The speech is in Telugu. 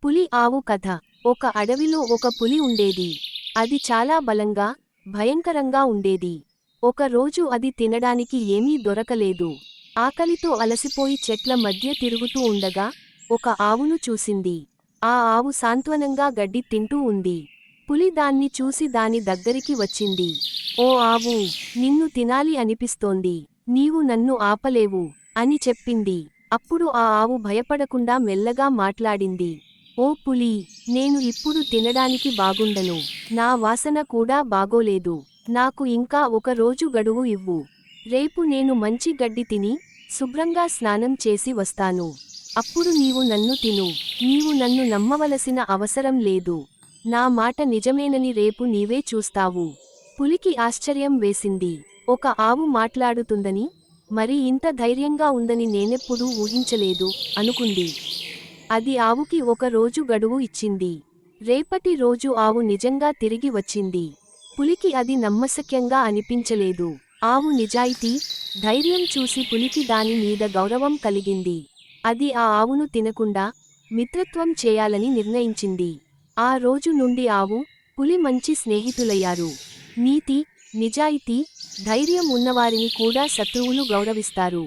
పులి ఆవు కథ. ఒక అడవిలో ఒక పులి ఉండేది. అది చాలా బలంగా, భయంకరంగా ఉండేది. ఒక రోజు అది తినడానికి ఏమీ దొరకలేదు. ఆకలితో అలసిపోయి చెట్ల మధ్య తిరుగుతూ ఉండగా ఒక ఆవును చూసింది. ఆ ఆవు సాంత్వనంగా గడ్డి తింటూ ఉంది. పులి దాన్ని చూసి దాని దగ్గరికి వచ్చింది. ఓ ఆవూ, నిన్ను తినాలి అనిపిస్తోంది. నీవు నన్ను ఆపలేవు అని చెప్పింది. అప్పుడు ఆ ఆవు భయపడకుండా మెల్లగా మాట్లాడింది. ఓ పులీ, నేను ఇప్పుడు తినడానికి బాగుండను. నా వాసన కూడా బాగోలేదు. నాకు ఇంకా ఒక రోజు గడువు ఇవ్వు. రేపు నేను మంచి గడ్డి తిని, శుభ్రంగా స్నానం చేసి వస్తాను. అప్పుడు నీవు నన్ను తిను. నీవు నన్ను నమ్మవలసిన అవసరం లేదు. నా మాట నిజమేనని రేపు నీవే చూస్తావు. పులికి ఆశ్చర్యం వేసింది. ఒక ఆవు మాట్లాడుతుందని, మరి ఇంత ధైర్యంగా ఉందని నేనెప్పుడూ ఊహించలేదు అనుకుంది. అది ఆవుకి ఒక రోజు గడువు ఇచ్చింది. రేపటి రోజు ఆవు నిజంగా తిరిగి వచ్చింది. పులికి అది నమ్మశక్యంగా అనిపించలేదు. ఆవు నిజాయితీ, ధైర్యం చూసి పులికి దాని మీద గౌరవం కలిగింది. అది ఆ ఆవును తినకుండా మిత్రత్వం చేయాలని నిర్ణయించింది. ఆ రోజు నుండి ఆవు, పులి మంచి స్నేహితులయ్యారు. నీతి, నిజాయితీ, ధైర్యం ఉన్నవారిని కూడా శత్రువులు గౌరవిస్తారు.